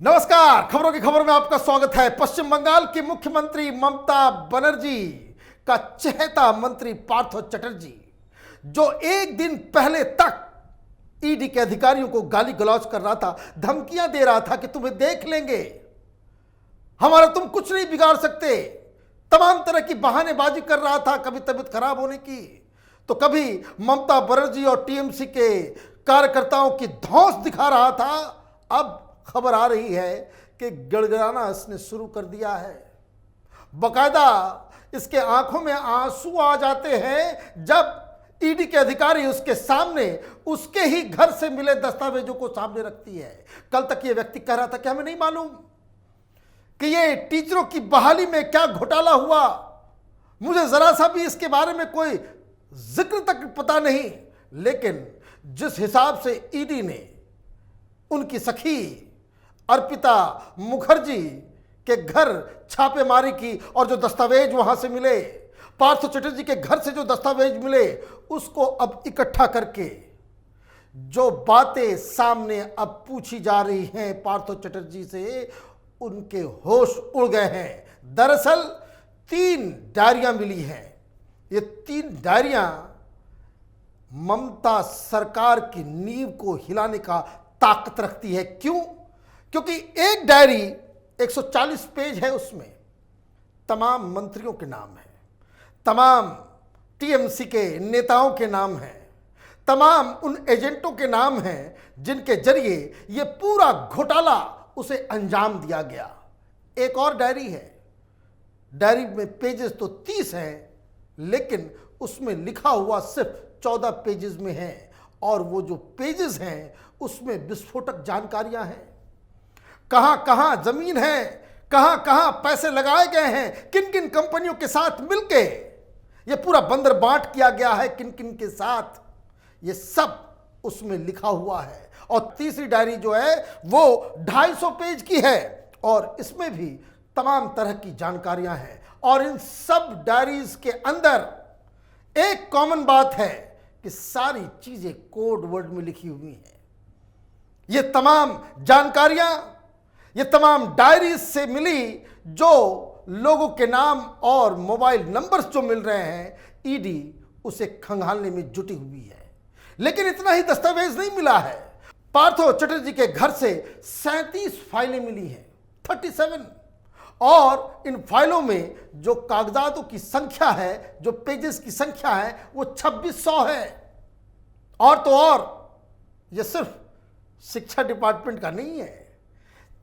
नमस्कार, खबरों की खबर में आपका स्वागत है। पश्चिम बंगाल की मुख्यमंत्री ममता बनर्जी का चहेता मंत्री पार्थ चटर्जी, जो एक दिन पहले तक ईडी के अधिकारियों को गाली गलौज कर रहा था, धमकियां दे रहा था कि तुम्हें देख लेंगे, हमारा तुम कुछ नहीं बिगाड़ सकते, तमाम तरह की बहानेबाजी कर रहा था, कभी तबीयत खराब होने की तो कभी ममता बनर्जी और टीएमसी के कार्यकर्ताओं की धौंस दिखा रहा था। अब खबर आ रही है कि गड़गड़ाना इसने शुरू कर दिया है। बकायदा इसके आंखों में आंसू आ जाते हैं जब ईडी के अधिकारी उसके सामने उसके ही घर से मिले दस्तावेजों को सामने रखती है। कल तक ये व्यक्ति कह रहा था कि हमें नहीं मालूम कि ये टीचरों की बहाली में क्या घोटाला हुआ, मुझे जरा सा भी इसके बारे में कोई जिक्र तक पता नहीं। लेकिन जिस हिसाब से ईडी ने उनकी सखी अर्पिता मुखर्जी के घर छापेमारी की और जो दस्तावेज वहां से मिले, पार्थ चटर्जी के घर से जो दस्तावेज मिले, उसको अब इकट्ठा करके जो बातें सामने अब पूछी जा रही हैं पार्थ चटर्जी से, उनके होश उड़ गए हैं। दरअसल 3 डायरियां मिली हैं। ये 3 डायरियां ममता सरकार की नींव को हिलाने का ताकत रखती है। क्यों? क्योंकि एक डायरी 140 पेज है, उसमें तमाम मंत्रियों के नाम है, तमाम टीएमसी के नेताओं के नाम हैं, तमाम उन एजेंटों के नाम हैं जिनके जरिए ये पूरा घोटाला उसे अंजाम दिया गया। एक और डायरी है, डायरी में पेजेस तो 30 हैं, लेकिन उसमें लिखा हुआ सिर्फ 14 पेजेस में है, और वो जो पेजेस हैं उसमें विस्फोटक जानकारियां हैं। कहां कहां जमीन है, कहां कहां पैसे लगाए गए हैं, किन किन कंपनियों के साथ मिलके ये पूरा बंदर बांट किया गया है, किन किन के साथ, ये सब उसमें लिखा हुआ है। और तीसरी डायरी जो है वो 250 पेज की है, और इसमें भी तमाम तरह की जानकारियां हैं। और इन सब डायरीज के अंदर एक कॉमन बात है कि सारी चीजें कोड वर्ड में लिखी हुई हैं। ये तमाम जानकारियां, ये तमाम डायरीज से मिली जो लोगों के नाम और मोबाइल नंबर्स जो मिल रहे हैं, ईडी उसे खंगालने में जुटी हुई है। लेकिन इतना ही दस्तावेज नहीं मिला है। पार्थ चटर्जी के घर से 37 फाइलें मिली हैं, 37, और इन फाइलों में जो कागजातों की संख्या है, जो पेजेस की संख्या है, वो 2600 है। और तो और ये सिर्फ शिक्षा डिपार्टमेंट का नहीं है,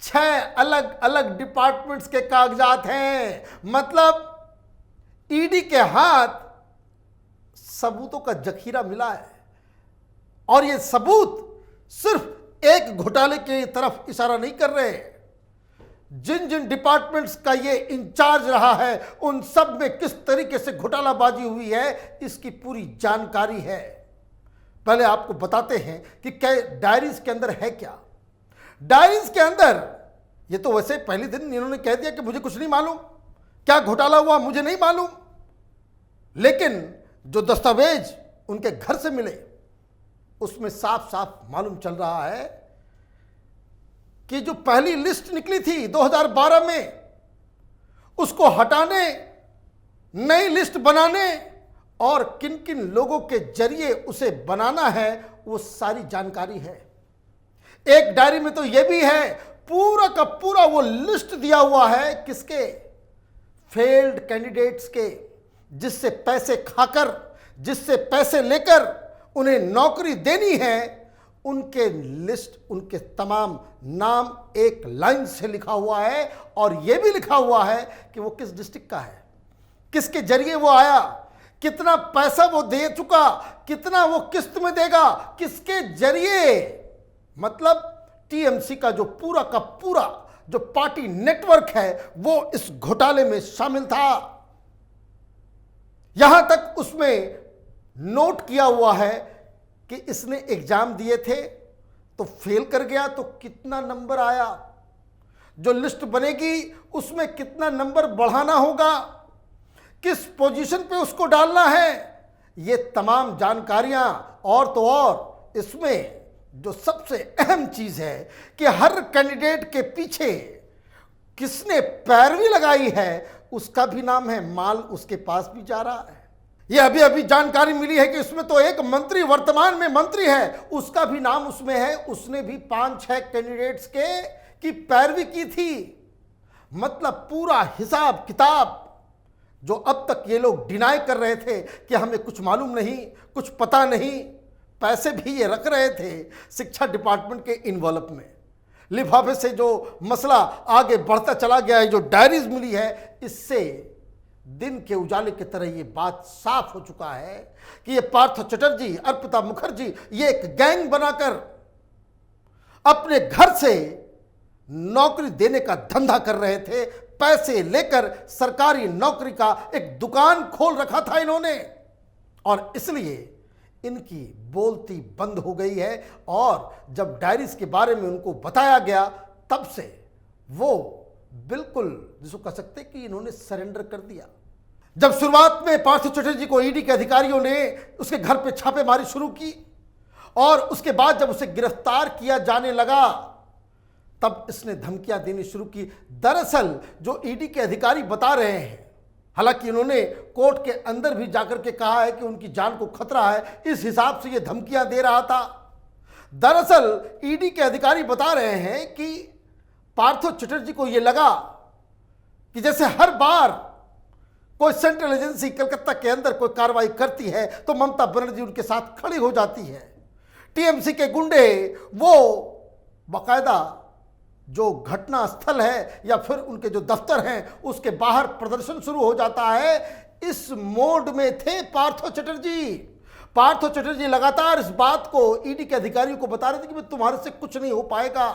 6 अलग अलग डिपार्टमेंट्स के कागजात हैं। मतलब ईडी के हाथ सबूतों का जखीरा मिला है, और ये सबूत सिर्फ एक घोटाले की तरफ इशारा नहीं कर रहे। जिन जिन डिपार्टमेंट्स का ये इंचार्ज रहा है, उन सब में किस तरीके से घोटालाबाजी हुई है, इसकी पूरी जानकारी है। पहले आपको बताते हैं कि क्या डायरीज के अंदर है। क्या डायरीज के अंदर, ये तो वैसे पहले दिन इन्होंने कह दिया कि मुझे कुछ नहीं मालूम, क्या घोटाला हुआ मुझे नहीं मालूम, लेकिन जो दस्तावेज उनके घर से मिले उसमें साफ साफ मालूम चल रहा है कि जो पहली लिस्ट निकली थी 2012 में, उसको हटाने, नई लिस्ट बनाने और किन किन लोगों के जरिए उसे बनाना है, वो सारी जानकारी है। एक डायरी में तो यह भी है, पूरा का पूरा वो लिस्ट दिया हुआ है, किसके? फेल्ड कैंडिडेट्स के, जिससे पैसे खाकर, जिससे पैसे लेकर उन्हें नौकरी देनी है, उनके लिस्ट, उनके तमाम नाम एक लाइन से लिखा हुआ है। और यह भी लिखा हुआ है कि वो किस डिस्ट्रिक्ट का है, किसके जरिए वो आया, कितना पैसा वो दे चुका, कितना वो किस्त में देगा, किसके जरिए। मतलब टीएमसी का जो पूरा का पूरा जो पार्टी नेटवर्क है, वो इस घोटाले में शामिल था। यहां तक उसमें नोट किया हुआ है कि इसने एग्जाम दिए थे तो फेल कर गया, तो कितना नंबर आया, जो लिस्ट बनेगी उसमें कितना नंबर बढ़ाना होगा, किस पोजीशन पे उसको डालना है, ये तमाम जानकारियां। और तो और इसमें जो सबसे अहम चीज है कि हर कैंडिडेट के पीछे किसने पैरवी लगाई है उसका भी नाम है, माल उसके पास भी जा रहा है। यह अभी अभी जानकारी मिली है कि इसमें तो एक मंत्री वर्तमान में मंत्री है, उसका भी नाम उसमें है, उसने भी 5-6 कैंडिडेट्स की पैरवी की थी। मतलब पूरा हिसाब किताब जो अब तक ये लोग डिनाई कर रहे थे कि हमें कुछ मालूम नहीं, कुछ पता नहीं, पैसे भी ये रख रहे थे शिक्षा डिपार्टमेंट के इन्वॉल्व में। लिफाफे से जो मसला आगे बढ़ता चला गया है, जो डायरीज मिली है, इससे दिन के उजाले की तरह ये बात साफ हो चुका है कि ये पार्थ चटर्जी, अर्पिता मुखर्जी ये एक गैंग बनाकर अपने घर से नौकरी देने का धंधा कर रहे थे। पैसे लेकर सरकारी नौकरी का एक दुकान खोल रखा था इन्होंने, और इसलिए इनकी बोलती बंद हो गई है। और जब डायरीज के बारे में उनको बताया गया तब से वो बिल्कुल जिसको कह सकते कि इन्होंने सरेंडर कर दिया। जब शुरुआत में पार्थ चटर्जी को ईडी के अधिकारियों ने उसके घर पे छापेमारी शुरू की और उसके बाद जब उसे गिरफ्तार किया जाने लगा तब इसने धमकियां देनी शुरू की। दरअसल जो ईडी के अधिकारी बता रहे हैं, हालांकि इन्होंने कोर्ट के अंदर भी जाकर के कहा है कि उनकी जान को खतरा है, इस हिसाब से ये धमकियां दे रहा था। दरअसल ईडी के अधिकारी बता रहे हैं कि पार्थ चटर्जी को यह लगा कि जैसे हर बार कोई सेंट्रल एजेंसी कलकत्ता के अंदर कोई कार्रवाई करती है तो ममता बनर्जी उनके साथ खड़ी हो जाती है। टीएमसी के गुंडे वो बाकायदा जो घटना स्थल है या फिर उनके जो दफ्तर हैं उसके बाहर प्रदर्शन शुरू हो जाता है। इस मोड में थे पार्थ चटर्जी। पार्थ चटर्जी लगातार इस बात को ईडी के अधिकारियों को बता रहे थे कि भाई तुम्हारे से कुछ नहीं हो पाएगा।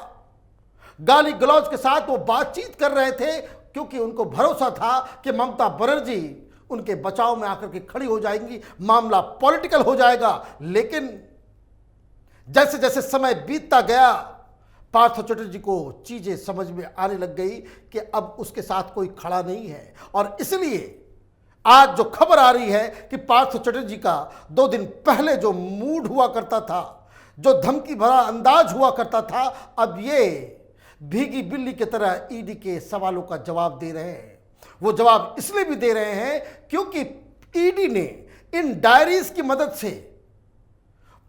गाली गलौज के साथ वो बातचीत कर रहे थे क्योंकि उनको भरोसा था कि ममता बनर्जी उनके बचाव में आकर के खड़ी हो जाएंगी, मामला पॉलिटिकल हो जाएगा। लेकिन जैसे जैसे समय बीतता गया पार्थ चटर्जी को चीजें समझ में आने लग गई कि अब उसके साथ कोई खड़ा नहीं है। और इसलिए आज जो खबर आ रही है कि पार्थ चटर्जी का 2 दिन पहले जो मूड हुआ करता था, जो धमकी भरा अंदाज हुआ करता था, अब ये भीगी बिल्ली की तरह ईडी के सवालों का जवाब दे रहे हैं। वो जवाब इसलिए भी दे रहे हैं क्योंकि ईडी ने इन डायरीज की मदद से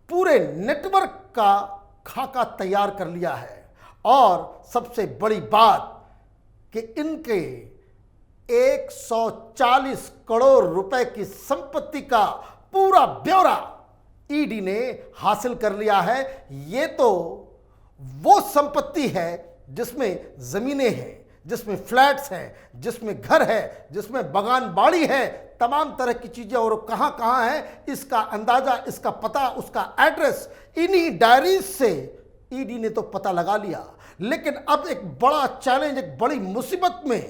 पूरे नेटवर्क का खाका तैयार कर लिया है। और सबसे बड़ी बात कि इनके 140 करोड़ रुपए की संपत्ति का पूरा ब्यौरा ईडी ने हासिल कर लिया है। ये तो वो संपत्ति है जिसमें जमीनें हैं, जिसमें फ्लैट्स हैं, जिसमें घर है, जिसमें बागान बाड़ी है, तमाम तरह की चीजें, और कहां कहां है इसका अंदाजा, इसका पता, उसका एड्रेस इन्हीं डायरीज से ईडी ने तो पता लगा लिया। लेकिन अब एक बड़ा चैलेंज, एक बड़ी मुसीबत में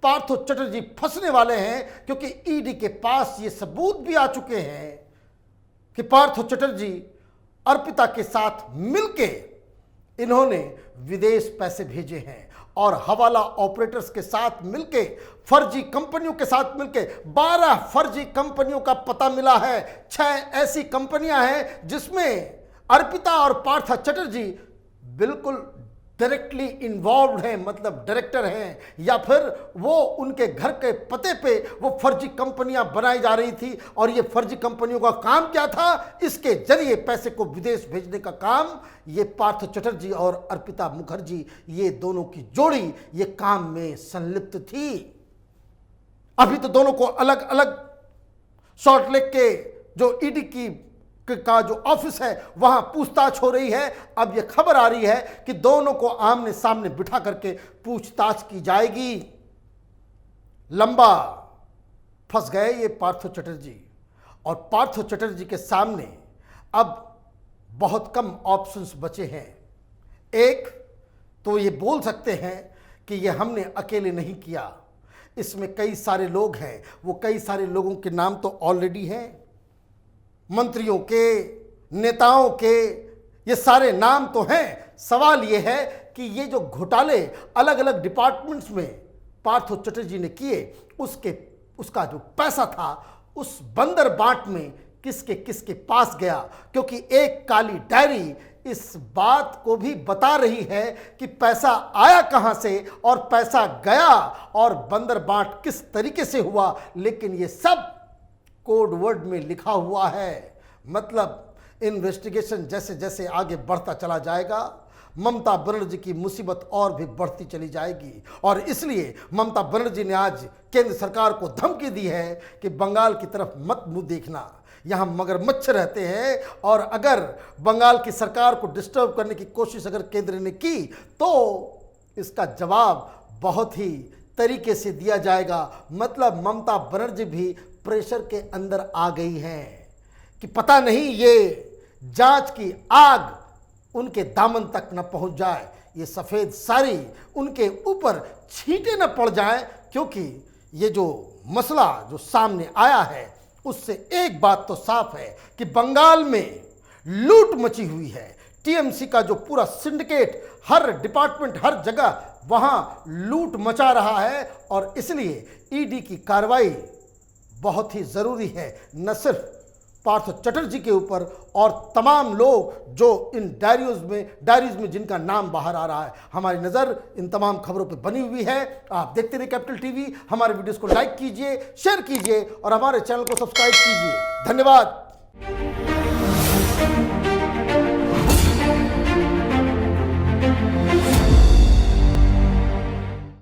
पार्थ चटर्जी फंसने वाले हैं क्योंकि ईडी के पास ये सबूत भी आ चुके हैं कि पार्थ चटर्जी अर्पिता के साथ मिलके इन्होंने विदेश पैसे भेजे हैं और हवाला ऑपरेटर्स के साथ मिलके, फर्जी कंपनियों के साथ मिलके 12 फर्जी कंपनियों का पता मिला है। 6 ऐसी कंपनियां हैं जिसमें अर्पिता और पार्थ चटर्जी बिल्कुल डायरेक्टली इन्वॉल्व हैं, मतलब डायरेक्टर हैं, या फिर वो उनके घर के पते पे वो फर्जी कंपनियां बनाई जा रही थी। और ये फर्जी कंपनियों का काम क्या था? इसके जरिए पैसे को विदेश भेजने का काम ये पार्थ चटर्जी और अर्पिता मुखर्जी, ये दोनों की जोड़ी ये काम में संलिप्त थी। अभी तो दोनों को अलग अलग सॉल्ट लेक के जो ईडी का जो ऑफिस है वहां पूछताछ हो रही है। अब यह खबर आ रही है कि दोनों को आमने सामने बिठा करके पूछताछ की जाएगी। लंबा फंस गए ये पार्थ चटर्जी, और पार्थ चटर्जी के सामने अब बहुत कम ऑप्शंस बचे हैं। एक तो ये बोल सकते हैं कि ये हमने अकेले नहीं किया, इसमें कई सारे लोग हैं। वो कई सारे लोगों के नाम तो ऑलरेडी हैं, मंत्रियों के, नेताओं के, ये सारे नाम तो हैं। सवाल ये है कि ये जो घोटाले अलग अलग डिपार्टमेंट्स में पार्थ चटर्जी ने किए, उसका जो पैसा था उस बंदर बांट में किसके किसके पास गया, क्योंकि एक काली डायरी इस बात को भी बता रही है कि पैसा आया कहां से और पैसा गया और बंदर बांट किस तरीके से हुआ, लेकिन ये सब कोड वर्ड में लिखा हुआ है। मतलब इन्वेस्टिगेशन जैसे जैसे आगे बढ़ता चला जाएगा, ममता बनर्जी की मुसीबत और भी बढ़ती चली जाएगी। और इसलिए ममता बनर्जी ने आज केंद्र सरकार को धमकी दी है कि बंगाल की तरफ मत मुंह देखना, यहाँ मगरमच्छ रहते हैं, और अगर बंगाल की सरकार को डिस्टर्ब करने की कोशिश अगर केंद्र ने की तो इसका जवाब बहुत ही तरीके से दिया जाएगा। मतलब ममता बनर्जी भी प्रेशर के अंदर आ गई हैं कि पता नहीं ये जांच की आग उनके दामन तक न पहुंच जाए, ये सफ़ेद साड़ी उनके ऊपर छींटे न पड़ जाए, क्योंकि ये जो मसला जो सामने आया है उससे एक बात तो साफ है कि बंगाल में लूट मची हुई है। टीएमसी का जो पूरा सिंडिकेट, हर डिपार्टमेंट, हर जगह वहां लूट मचा रहा है, और इसलिए ईडी की कार्रवाई बहुत ही ज़रूरी है, न सिर्फ पार्थ चटर्जी के ऊपर और तमाम लोग जो इन डायरीज में जिनका नाम बाहर आ रहा है। हमारी नज़र इन तमाम खबरों पर बनी हुई है। आप देखते रहिए कैपिटल टीवी। हमारे वीडियोस को लाइक कीजिए, शेयर कीजिए और हमारे चैनल को सब्सक्राइब कीजिए। धन्यवाद।